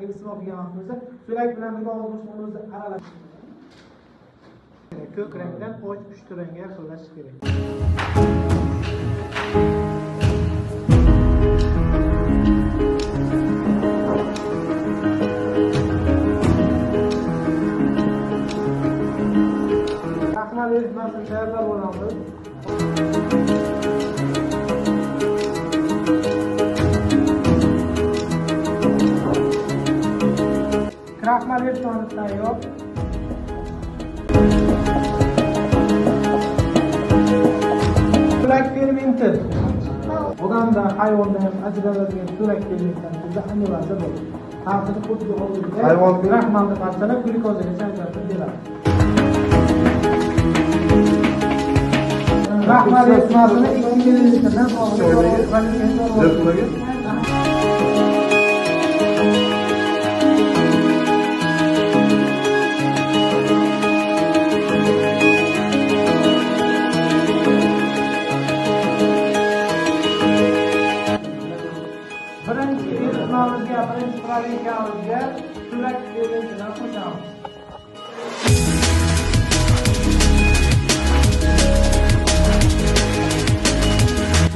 so'laklarga iste'mol qilgan vaqtimizda so'lak bilan birga og'iz bo'shlig'ini o'zi aralash. Ko'k rangdan och pushti rangga yaqinlashish kerak. Kraxmal eritmasini tayyorlab olamiz. Kraxmal eritmamiz tayyor. So'lak fermenti. Odamda, hayvonda ham ajraladigan so'lak fermentdan bizda amilasi bor. Ta'siri xuddi o'zida hayvon kraxmalni parchalab glyukozaga aylantirib beradi. Kraxmal eritmasini 2 ml dan birinchi pralinkamizga so'lak fermentini qo'shamiz.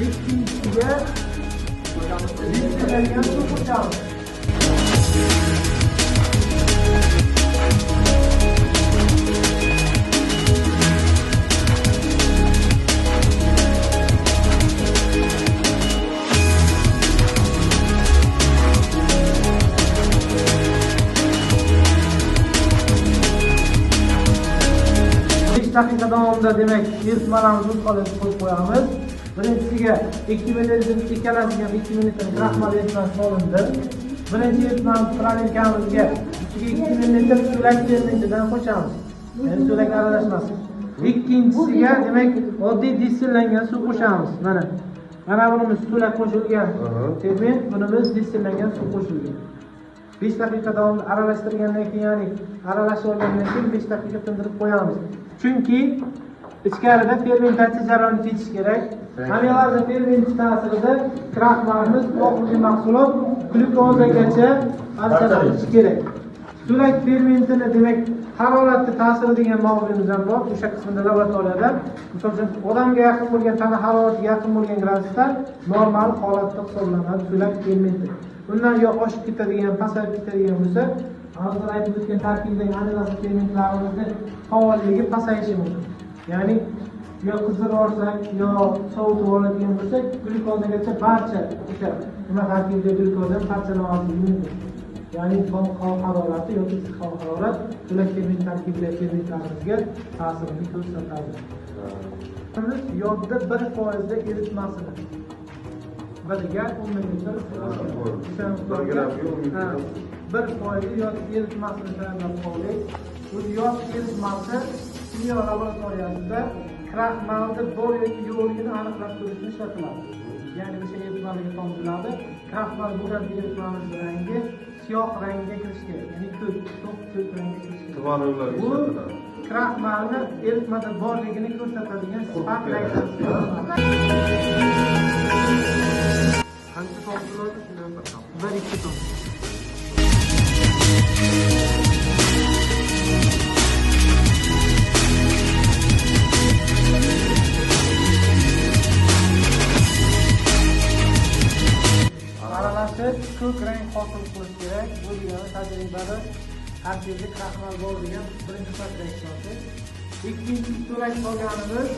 Ikkinchiga distilllangan suv qo'shamiz. Daqiqa davomida demak eritmalarimizni qolib qo'yib qo'yamiz. Birinchisiga 2 ml ikkalasiga 2 ml kraxmal eritmasi solindi. Birinchi eritmamiz pralinkamizga ichiga 2 ml so'lak fermentidan qo'shamiz. Ya'ni so'lak aralashmasin. Ikkinchisiga demak oddiy distillangan suv qo'shamiz. Mana bunimiz so'lak qo'shilgan ferment, bunimiz distillangan suv qo'shilgan. 5 daqiqa davomida aralashtirgandan keyin, ya'ni aralashib olgandan keyin 5 daqiqa tindirib qo'yamiz. Chunki ichkarida fermentatsiya jarayoni ketishi kerak. Hamiyalarda ferment ta'sirida kraxmalimiz oxirgi mahsulot glyukozagacha ajratish kerak. So'lak fermentini demak haroratga ta'siri degan mavzuimiz ham bor. O'sha qismida laboratoriyada, misol uchun odamga yaqin bo'lgan, tana haroratiga yaqin bo'lgan gradusda normal holatda hisoblanadi so'lak fermenti. Bundan yo oshib ketadigan, pasayib ketadigan bo'lsa, hozir aytib o'tgan tarkibdagi aminoasid fermentlarimizni faolligi pasayishi mumkin. Ya'ni yo qizdirib olsak, yo sovutib oladigan bo'lsak, glyukozagacha barcha o'sha nima tarkibida glyukoza parchalanishligi mumkin. Ya'ni son qon harorati yoki qon harorat so'lak ferment tarkibidagi fermentlarimizga ta'sirini ko'rsatadi. Biz yodda 1% da eritmasini biriga 10 ml 1% yod eritmasini tayyorlab qo'ydik. Bu yod eritmasi kimyo laboratoriyasida kraxmalda bor yoki yo'qligini aniqlab ko'rishni ishlatiladi. Ya'ni o'sha eritmalarga tomiziladi. Kraxmal bo'lgan eritmamiz rangi siyoh rangga kirishi kerak. Ya'ni ko'k rangga kirishi kerak. Bu kraxmalni eritmada borligini ko'rsatadigan sifat rangsi. Qancha tomiziladi? 1-2 tom. Aralashib ko'k rang hosil qilish kerak. Bu degani tajribada har yerda kraxmal bor degan birinchi faktga ishlatdi. Ikkinchi so'lak solganimiz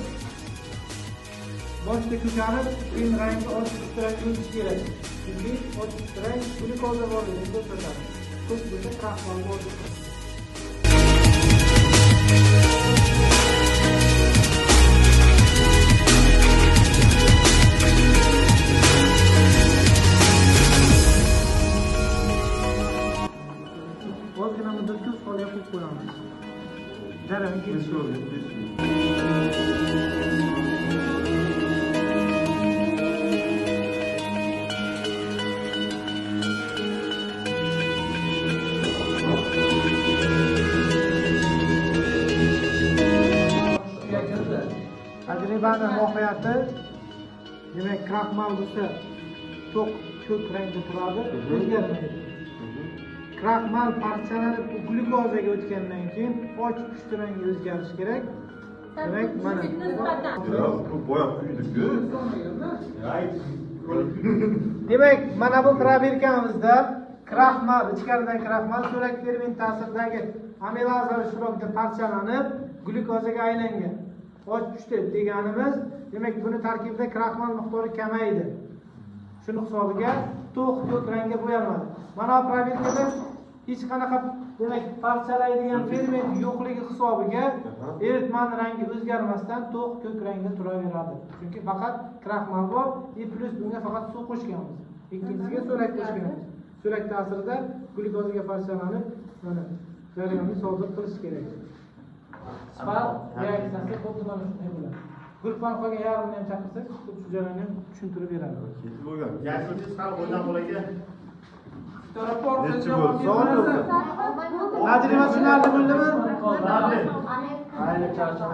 boshda ko'karib, keyin rangi ochiq turib o'tishi kerak. Chunki ochiq rang glyukoza borligini ko'rsatadi. Ko'k bo'lsa kraxmal bor. Ozgina muddatga folga qo'yib qo'yamiz. Jarayon ketishi tajribaning mohiyati demak kraxmal bo'lsa to'q ko'k rangda turadi, o'zgarmaydi. kraxmal parchalanib glyukozaga o'tgandan keyin och pushti rangga o'zgarishi kerak. Demak, mana bu boyaq kuydi-ku. demak, mana bu probirkamizda kraxmal, ichkaridan kraxmal so'lak ferment ta'siridagi amilazali shirokda parchalanib glyukozaga aylangan. Och pushti deganimiz, demak, buni tarkibida kraxmal miqdori kamaydi. Shuni hisobiga to'q ko'k rangga bo'yalmadi. Mana bu probirkada hech qanaqa demak parchalaydigan ferment yo'qligi hisobiga eritmani rangi o'zgarmasdan to'q ko'k rangda turaveradi. Chunki faqat kraxmal bor, plus bunga faqat suv qo'shganmiz. Ikkinchisiga so'lak qo'shganmiz. So'lak ta'sirida glyukozaga parchalanib, mana jarayonni sodir qilish kerak. Sifat reaksiyasi xuddi mana shunday bo'ladi. Gulpan qolgan yarmini ham chaqirsak, shu jarayonni ham tushuntirib beradi. Bo'lgan. Yaxshi hal bo'lgan bo'laga. Tajriba tushunarli bo'ldimi? Ayni charchaq.